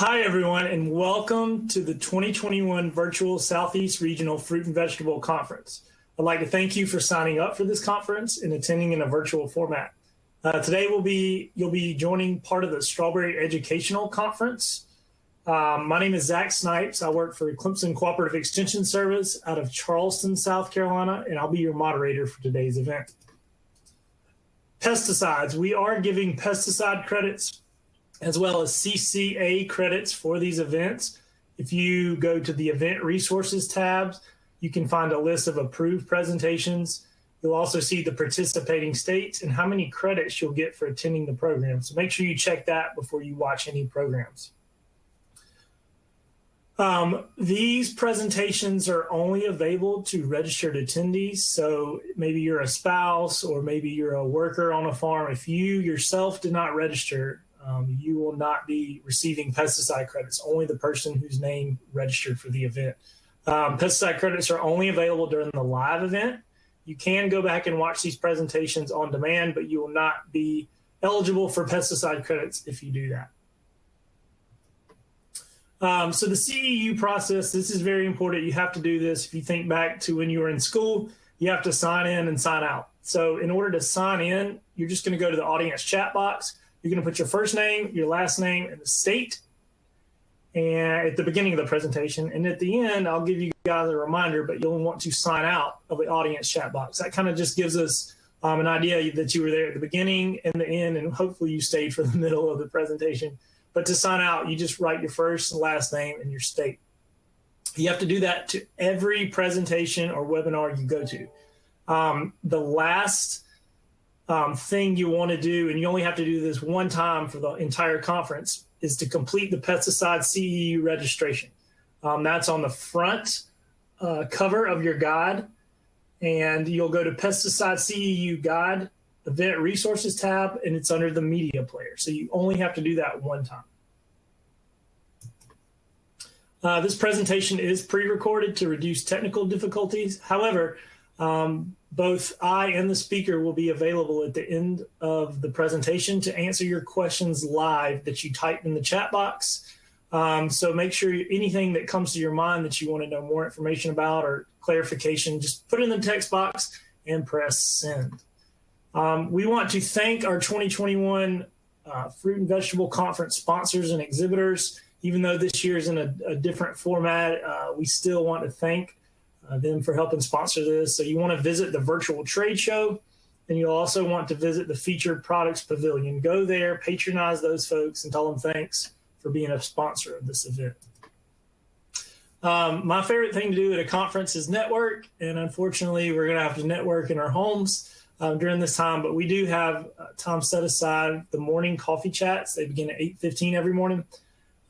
Hi, everyone, and welcome to the 2021 Virtual Southeast Regional Fruit and Vegetable Conference. I'd like to thank you for signing up for this conference and attending in a virtual format. Today, you'll be joining part of the Strawberry Educational Conference. My name is Zach Snipes. I work for Clemson Cooperative Extension Service out of Charleston, South Carolina, and I'll be your moderator for today's event. Pesticides. We are giving pesticide credits as well as CCA credits for these events. If you go to the Event Resources tabs, you can find a list of approved presentations. You'll also see the participating states and how many credits you'll get for attending the program. So make sure you check that before you watch any programs. These presentations are only available to registered attendees. So maybe you're a spouse or maybe you're a worker on a farm. If you yourself did not register, you will not be receiving pesticide credits, only the person whose name registered for the event. Pesticide credits are only available during the live event. You can go back and watch these presentations on demand, but you will not be eligible for pesticide credits if you do that. So the CEU process, this is very important. You have to do this. If you think back to when you were in school, you have to sign in and sign out. So in order to sign in, you're just going to go to the audience chat box. You're going to put your first name, your last name, and the state and at the beginning of the presentation. And at the end, I'll give you guys a reminder, but you'll want to sign out of the audience chat box. That kind of just gives us an idea that you were there at the beginning and the end, and hopefully you stayed for the middle of the presentation. But to sign out, you just write your first and last name and your state. You have to do that to every presentation or webinar you go to. The last thing you want to do, and you only have to do this one time for the entire conference, is to complete the pesticide CEU registration. That's on the front cover of your guide, and you'll go to Pesticide CEU Guide, Event Resources tab, and it's under the media player. So you only have to do that one time. This presentation is pre-recorded to reduce technical difficulties. However, both I and the speaker will be available at the end of the presentation to answer your questions live that you type in the chat box. So make sure anything that comes to your mind that you want to know more information about or clarification, just put it in the text box and press send. We want to thank our 2021 Fruit and Vegetable Conference sponsors and exhibitors. Even though this year is in a different format, we still want to thank them for helping sponsor this. So you want to visit the virtual trade show, and you'll also want to visit the featured products pavilion. Go there, patronize those folks, and tell them thanks for being a sponsor of this event. My favorite thing to do at a conference is network, and unfortunately, we're going to have to network in our homes during this time, but we do have time set aside, the morning coffee chats. They begin at 8:15 every morning.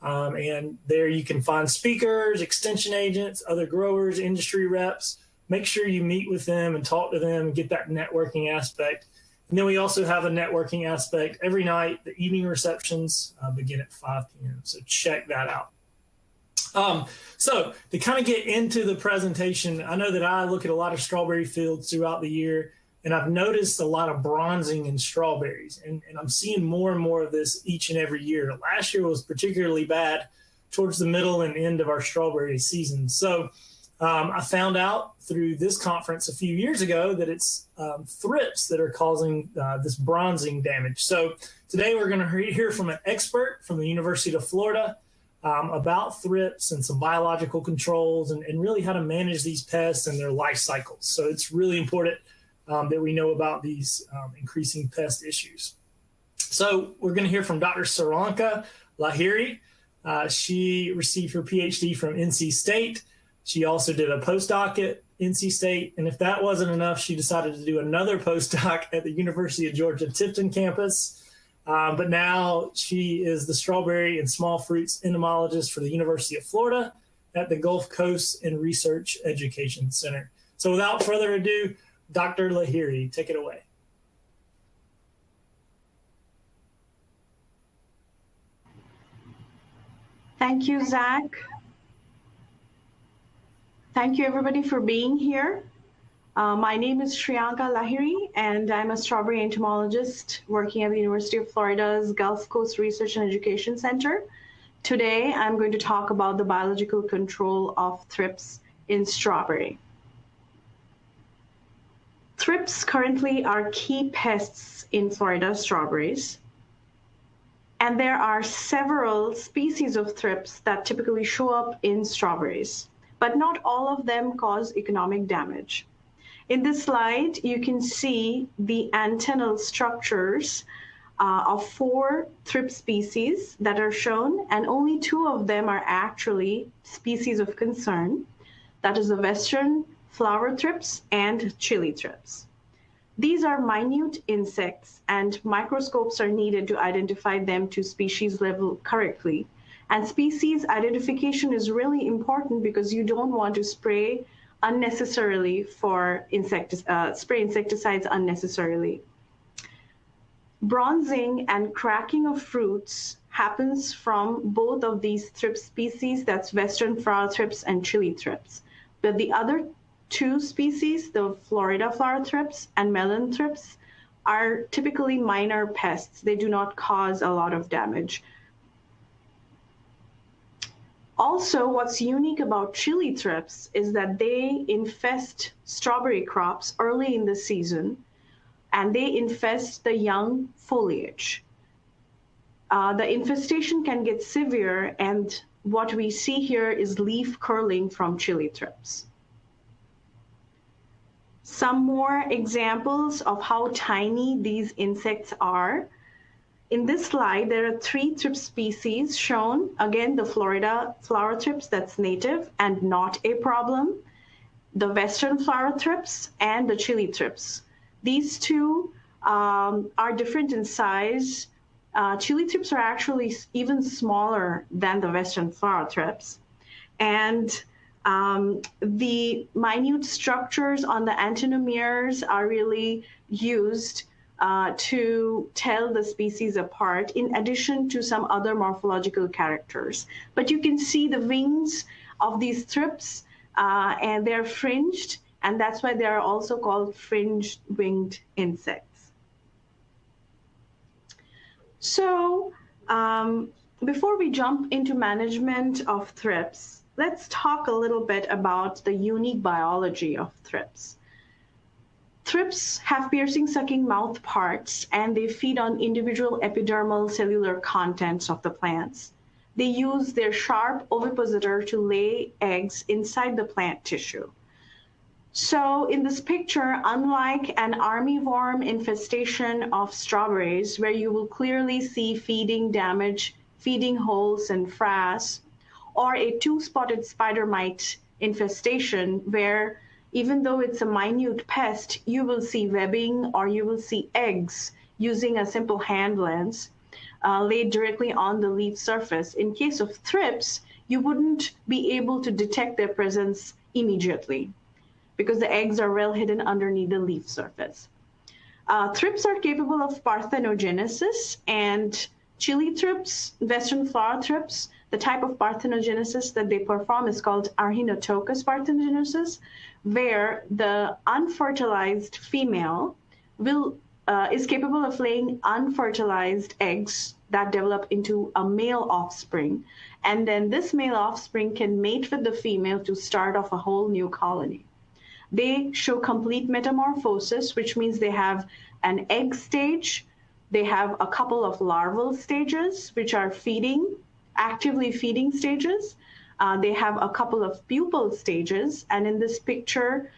And there you can find speakers, extension agents, other growers, industry reps. Make sure you meet with them and talk to them and get that networking aspect. And then we also have a networking aspect every night. The evening receptions begin at 5 p.m. So check that out. So to kind of get into the presentation, I know that I look at a lot of strawberry fields throughout the year, and I've noticed a lot of bronzing in strawberries, and I'm seeing more and more of this each and every year. Last year was particularly bad towards the middle and end of our strawberry season. So I found out through this conference a few years ago that it's thrips that are causing this bronzing damage. So today we're going to hear from an expert from the University of Florida about thrips and some biological controls and really how to manage these pests and their life cycles. So it's really important that we know about these increasing pest issues. So we're going to hear from Dr. Sriyanka Lahiri. She received her PhD from NC State. She also did a postdoc at NC State. And if that wasn't enough, she decided to do another postdoc at the University of Georgia Tifton campus. But now she is the strawberry and small fruits entomologist for the University of Florida at the Gulf Coast and Research Education Center. So without further ado, Dr. Lahiri, take it away. Thank you, Zach. Thank you, everybody, for being here. My name is Sriyanka Lahiri, and I'm a strawberry entomologist working at the University of Florida's Gulf Coast Research and Education Center. Today, I'm going to talk about the biological control of thrips in strawberry. Thrips currently are key pests in Florida strawberries, and there are several species of thrips that typically show up in strawberries, but not all of them cause economic damage. In this slide, you can see the antennal structures of 4 thrip species that are shown, and only 2 of them are actually species of concern. That is the western flower thrips and chili thrips. These are minute insects, and microscopes are needed to identify them to species level correctly. And species identification is really important because you don't want to spray unnecessarily for spray insecticides unnecessarily. Bronzing and cracking of fruits happens from both of these thrip species, that's western flower thrips and chili thrips. But the other 2 species, the Florida flower thrips and melon thrips, are typically minor pests. They do not cause a lot of damage. Also, what's unique about chili thrips is that they infest strawberry crops early in the season, and they infest the young foliage. The infestation can get severe, and what we see here is leaf curling from chili thrips. Some more examples of how tiny these insects are. In this slide, there are 3 thrip species shown. Again, the Florida flower thrips, that's native and not a problem, the western flower thrips, and the chili thrips. These 2 are different in size. Chili thrips are actually even smaller than the western flower thrips. And the minute structures on the antennomeres are really used to tell the species apart, in addition to some other morphological characters. But you can see the wings of these thrips, and they're fringed, and that's why they are also called fringed winged insects. So before we jump into management of thrips, let's talk a little bit about the unique biology of thrips. Thrips have piercing-sucking mouth parts, and they feed on individual epidermal cellular contents of the plants. They use their sharp ovipositor to lay eggs inside the plant tissue. So in this picture, unlike an armyworm infestation of strawberries, where you will clearly see feeding damage, feeding holes and frass, or a 2-spotted spider mite infestation, where even though it's a minute pest, you will see webbing or you will see eggs using a simple hand lens laid directly on the leaf surface. In case of thrips, you wouldn't be able to detect their presence immediately because the eggs are well hidden underneath the leaf surface. Thrips are capable of parthenogenesis, and chili thrips, western flower thrips, the type of parthenogenesis that they perform is called arhinotochus parthenogenesis, where the unfertilized female is capable of laying unfertilized eggs that develop into a male offspring. And then this male offspring can mate with the female to start off a whole new colony. They show complete metamorphosis, which means they have an egg stage. They have a couple of larval stages, which are actively feeding stages. They have a couple of pupal stages. And in this picture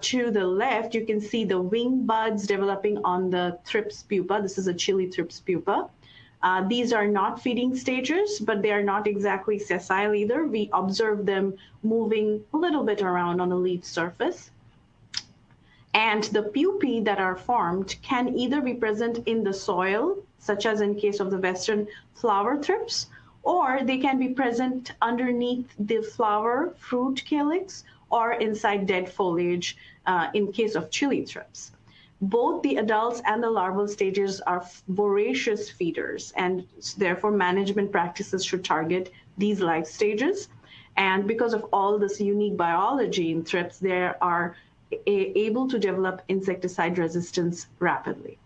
to the left, you can see the wing buds developing on the thrips pupa. This is a chili thrips pupa. These are not feeding stages, but they are not exactly sessile either. We observe them moving a little bit around on the leaf surface. And the pupae that are formed can either be present in the soil, such as in case of the western flower thrips, or they can be present underneath the flower fruit calyx or inside dead foliage in case of chili thrips. Both the adults and the larval stages are voracious feeders, and therefore management practices should target these life stages. And because of all this unique biology in thrips, they are able to develop insecticide resistance rapidly.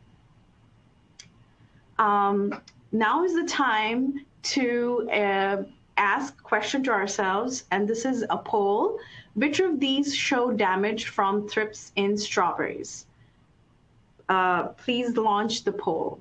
Now is the time to ask question to ourselves, and this is a poll. Which of these show damage from thrips in strawberries? Please launch the poll.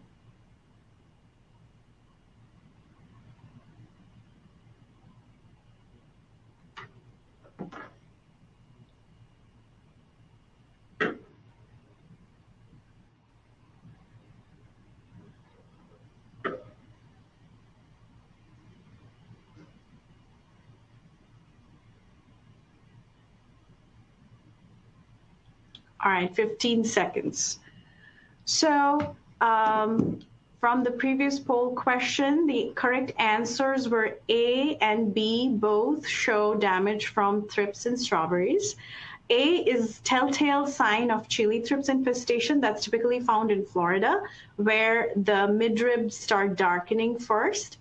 All right, 15 seconds. So from the previous poll question, the correct answers were A and B, both show damage from thrips in strawberries. A is telltale sign of chili thrips infestation that's typically found in Florida, where the midribs start darkening first.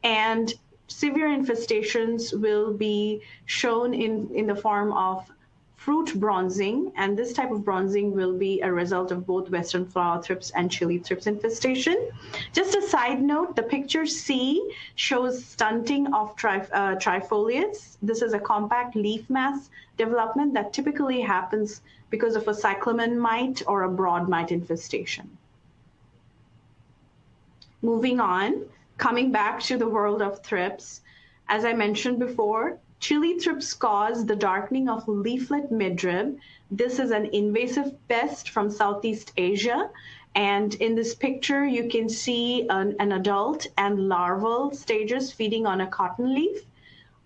And severe infestations will be shown in the form of fruit bronzing, and this type of bronzing will be a result of both western flower thrips and chili thrips infestation. Just a side note, the picture C shows stunting of trifoliates. This is a compact leaf mass development that typically happens because of a cyclamen mite or a broad mite infestation. Moving on, coming back to the world of thrips, as I mentioned before, chili thrips cause the darkening of leaflet midrib. This is an invasive pest from Southeast Asia. And in this picture, you can see an adult and larval stages feeding on a cotton leaf,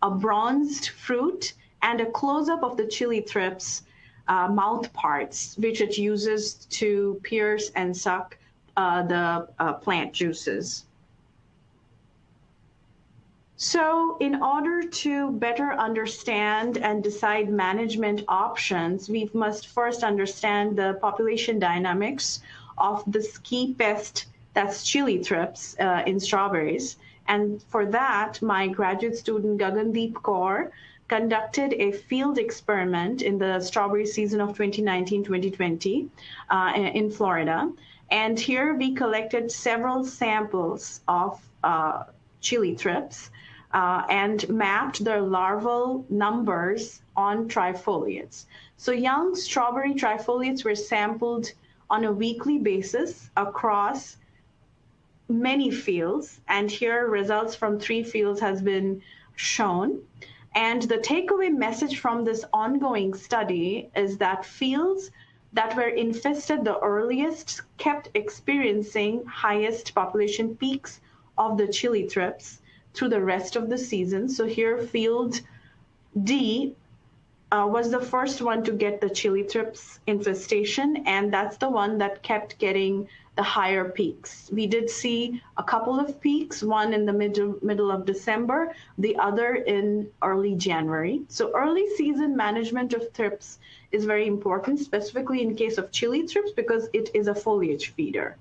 a bronzed fruit, and a close-up of the chili thrips mouth parts, which it uses to pierce and suck the plant juices. So in order to better understand and decide management options, we must first understand the population dynamics of this key pest, that's chili thrips in strawberries. And for that, my graduate student Gagandeep Kaur conducted a field experiment in the strawberry season of 2019-2020 in Florida. And here we collected several samples of chili thrips and mapped their larval numbers on trifoliates. So young strawberry trifoliates were sampled on a weekly basis across many fields, and here results from 3 fields has been shown. And the takeaway message from this ongoing study is that fields that were infested the earliest kept experiencing highest population peaks of the chili thrips through the rest of the season. So here field D was the first one to get the chili thrips infestation, and that's the one that kept getting the higher peaks. We did see a couple of peaks, one in the middle of December, the other in early January. So early season management of thrips is very important, specifically in case of chili thrips, because it is a foliage feeder.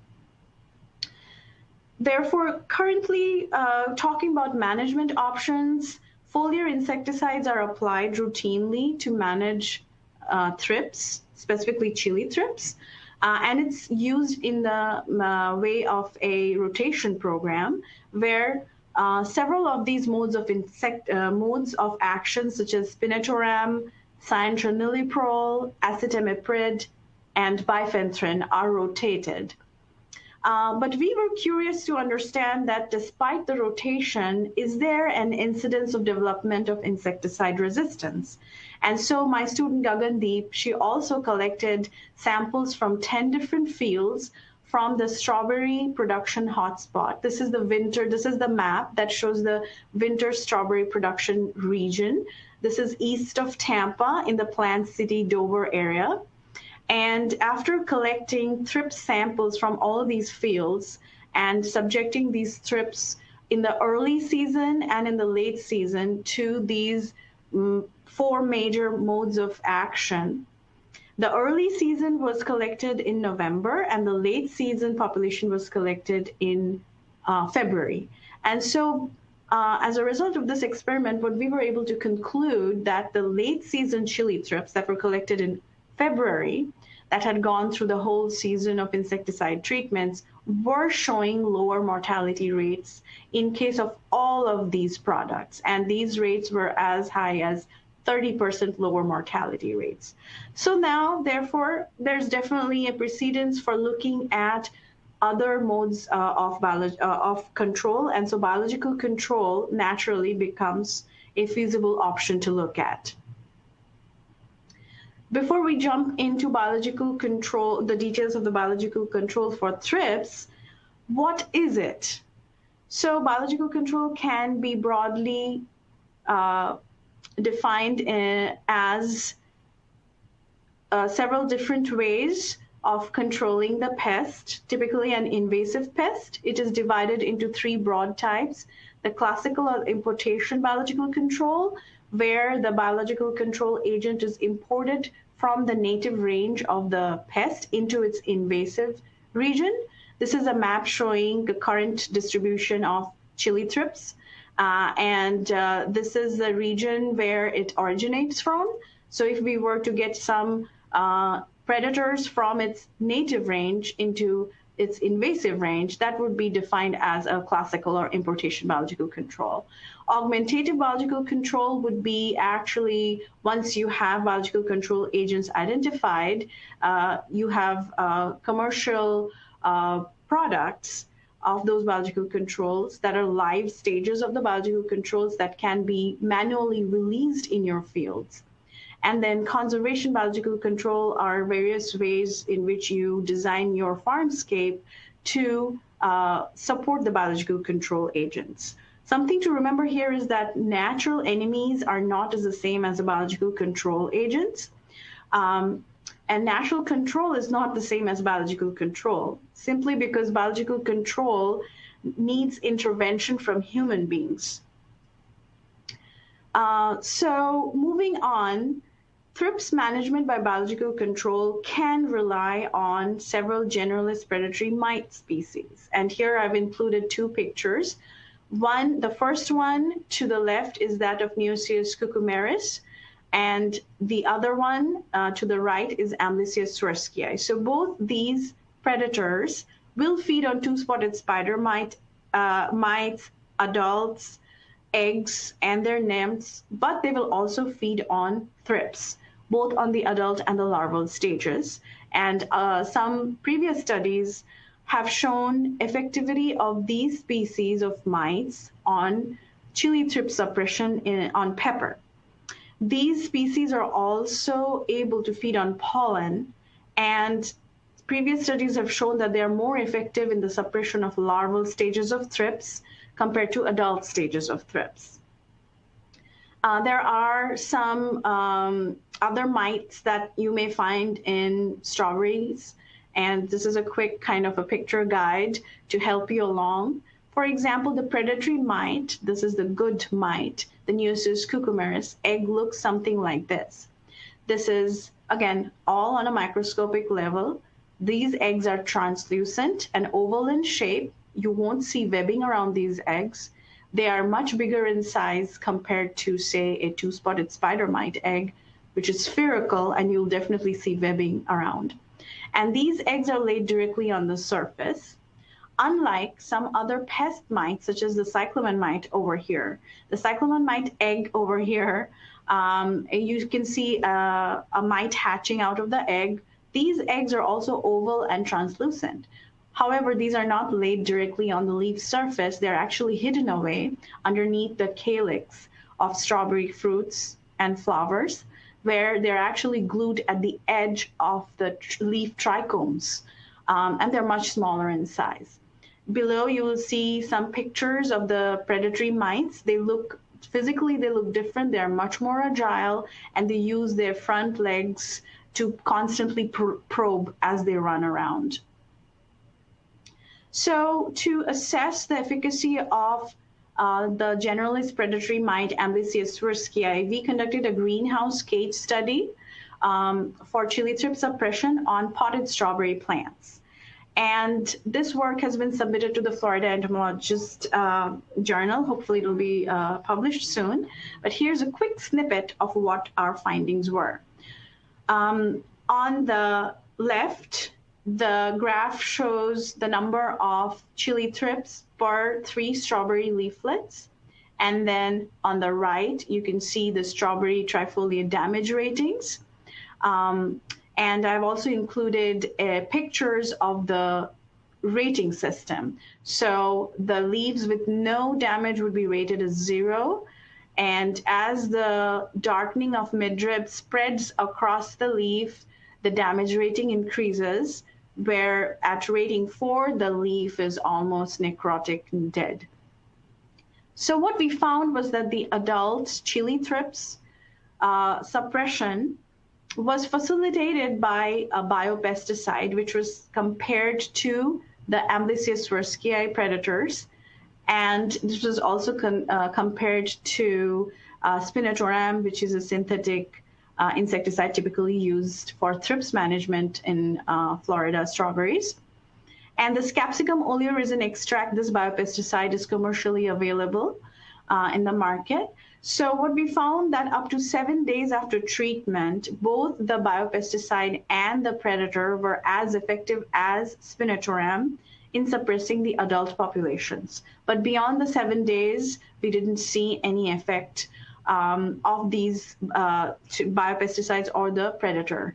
Therefore, currently talking about management options, foliar insecticides are applied routinely to manage thrips, specifically chili thrips. And it's used in the way of a rotation program where several of these modes of action, such as spinetoram, cyanotraniliprole, acetamiprid, and bifenthrin, are rotated. But we were curious to understand that despite the rotation, is there an incidence of development of insecticide resistance? And so my student Gagandeep, she also collected samples from 10 different fields from the strawberry production hotspot. This is the map that shows the winter strawberry production region. This is east of Tampa in the Plant City, Dover area. And after collecting thrips samples from all of these fields and subjecting these thrips in the early season and in the late season to these 4 major modes of action, the early season was collected in November and the late season population was collected in February. And so as a result of this experiment, what we were able to conclude that the late season chili thrips that were collected in February, that had gone through the whole season of insecticide treatments, were showing lower mortality rates in case of all of these products. And these rates were as high as 30% lower mortality rates. So now, therefore, there's definitely a precedence for looking at other modes of control. And so biological control naturally becomes a feasible option to look at. Before we jump into biological control, the details of the biological control for thrips, what is it? So biological control can be broadly defined as several different ways of controlling the pest, typically an invasive pest. It is divided into three broad types: the classical or importation biological control, where the biological control agent is imported from the native range of the pest into its invasive region. This is a map showing the current distribution of chili thrips. This is the region where it originates from. So if we were to get some predators from its native range into its invasive range, that would be defined as a classical or importation biological control. Augmentative biological control would be actually, once you have biological control agents identified, you have commercial products of those biological controls that are live stages of the biological controls that can be manually released in your fields. And then conservation biological control are various ways in which you design your farmscape to support the biological control agents. Something to remember here is that natural enemies are not the same as the biological control agents. And natural control is not the same as biological control, simply because biological control needs intervention from human beings. So moving on, thrips management by biological control can rely on several generalist predatory mite species. And here I've included two pictures. The first one to the left is that of Neoceus cucumeris, and the other one to the right is Amblysseus swerskii. So both these predators will feed on two-spotted spider mites, adults, eggs, and their nymphs, but they will also feed on thrips, both on the adult and the larval stages. And some previous studies have shown effectivity of these species of mites on chili thrip suppression on pepper. These species are also able to feed on pollen, and previous studies have shown that they are more effective in the suppression of larval stages of thrips compared to adult stages of thrips. There are some other mites that you may find in strawberries, and this is a quick kind of a picture guide to help you along. For example, the predatory mite, this is the good mite, the Neoceus cucumeris, egg looks something like this. This is, again, all on a microscopic level. These eggs are translucent and oval in shape. You won't see webbing around these eggs. They are much bigger in size compared to, say, a two-spotted spider mite egg, which is spherical, and you'll definitely see webbing around. And these eggs are laid directly on the surface, unlike some other pest mites, such as the cyclamen mite over here. The cyclamen mite egg over here, you can see a mite hatching out of the egg. These eggs are also oval and translucent. However, these are not laid directly on the leaf surface. They're actually hidden away underneath the calyx of strawberry fruits and flowers, where they're actually glued at the edge of the leaf trichomes, and they're much smaller in size. Below, you will see some pictures of the predatory mites. Physically, they look different. They're much more agile, and they use their front legs to constantly probe as they run around. So to assess the efficacy of the generalist predatory mite Amblysseus swerskii, we conducted a greenhouse cage study for chili thrip suppression on potted strawberry plants. And this work has been submitted to the Florida Entomologist Journal. Hopefully it'll be published soon. But here's a quick snippet of what our findings were. On the left, The graph shows the number of chili thrips per 3 strawberry leaflets. And then on the right, you can see the strawberry trifoliate damage ratings. And I've also included pictures of the rating system. So the leaves with no damage would be rated as 0. And as the darkening of midrib spreads across the leaf, the damage rating increases, where at rating 4, the leaf is almost necrotic and dead. So what we found was that the adult chili thrips suppression was facilitated by a biopesticide, which was compared to the Amblysseus swirsky predators. And this was also compared to spinetoram, which is a synthetic insecticide typically used for thrips management in Florida strawberries. And this capsicum oleoresin extract, this biopesticide, is commercially available in the market. So what we found that up to 7 days after treatment, both the biopesticide and the predator were as effective as spinetoram in suppressing the adult populations. But beyond the 7 days, we didn't see any effect of these biopesticides or the predator.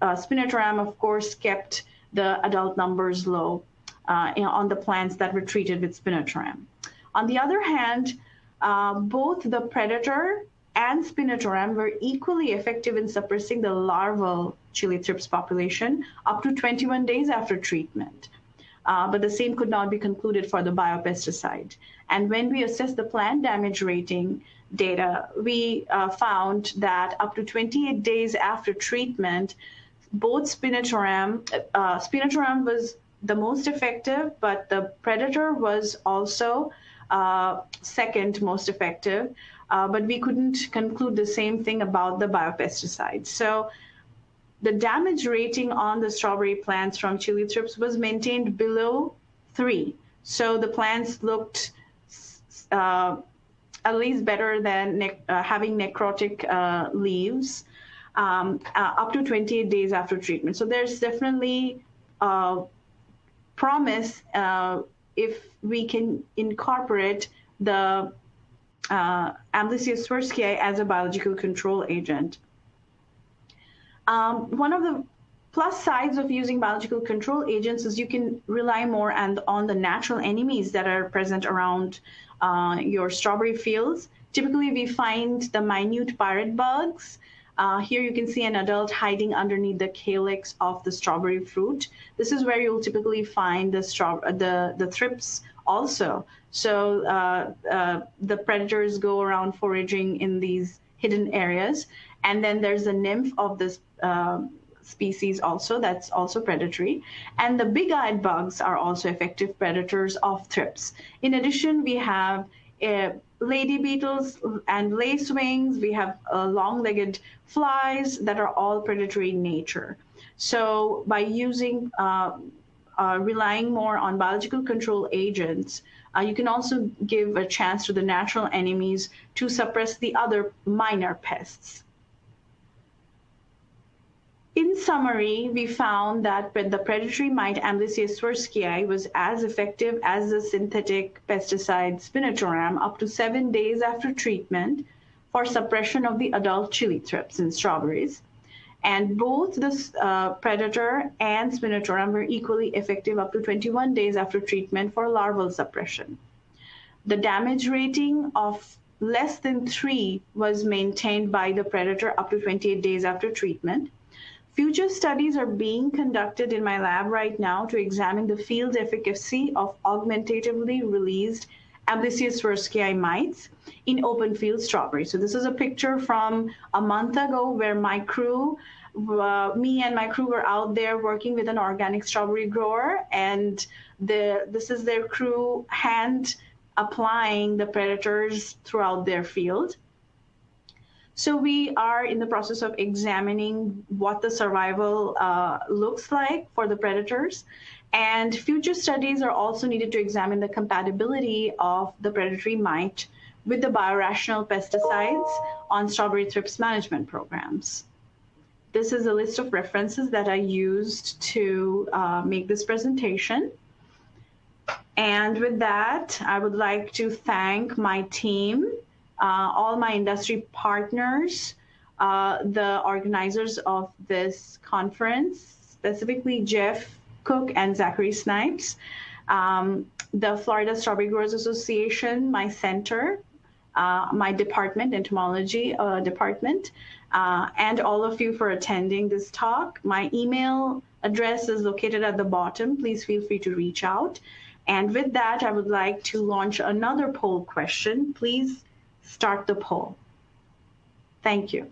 Spinetoram, of course, kept the adult numbers low on the plants that were treated with spinetoram. On the other hand, both the predator and spinetoram were equally effective in suppressing the larval chili thrips population up to 21 days after treatment. But the same could not be concluded for the biopesticide. And when we assessed the plant damage rating data, we found that up to 28 days after treatment, both spinetoram was the most effective, but the predator was also second most effective. But we couldn't conclude the same thing about the biopesticide. So the damage rating on the strawberry plants from chili thrips was maintained below 3. So the plants looked at least better than having necrotic leaves up to 28 days after treatment. So there's definitely promise if we can incorporate the Amblysseus swirsky as a biological control agent. One of the plus sides of using biological control agents is you can rely more on the natural enemies that are present around your strawberry fields. Typically, we find the minute pirate bugs. Here you can see an adult hiding underneath the calyx of the strawberry fruit. This is where you'll typically find the thrips also. So the predators go around foraging in these hidden areas. And then there's a nymph of this species also that's also predatory. And the big-eyed bugs are also effective predators of thrips. In addition, we have lady beetles and lacewings. We have long-legged flies that are all predatory in nature. So by using, relying more on biological control agents, you can also give a chance to the natural enemies to suppress the other minor pests. In summary, we found that the predatory mite Amblysseus swirsky was as effective as the synthetic pesticide spinetoram up to 7 days after treatment for suppression of the adult chili thrips in strawberries. And both the predator and spinetoram were equally effective up to 21 days after treatment for larval suppression. The damage rating of less than 3 was maintained by the predator up to 28 days after treatment. Future studies are being conducted in my lab right now to examine the field efficacy of augmentatively released Amblysseus swirsky mites in open field strawberries. So this is a picture from a month ago where my crew, me and my crew were out there working with an organic strawberry grower, and this is their crew hand applying the predators throughout their field. So we are in the process of examining what the survival looks like for the predators. And future studies are also needed to examine the compatibility of the predatory mite with the biorational pesticides on strawberry thrips management programs. This is a list of references that I used to make this presentation. And with that, I would like to thank my team, all my industry partners, the organizers of this conference, specifically Jeff Cook and Zachary Snipes, the Florida Strawberry Growers Association, my center, my department, entomology department, and all of you for attending this talk. My email address is located at the bottom. Please feel free to reach out. And with that, I would like to launch another poll question. Please start the poll. Thank you.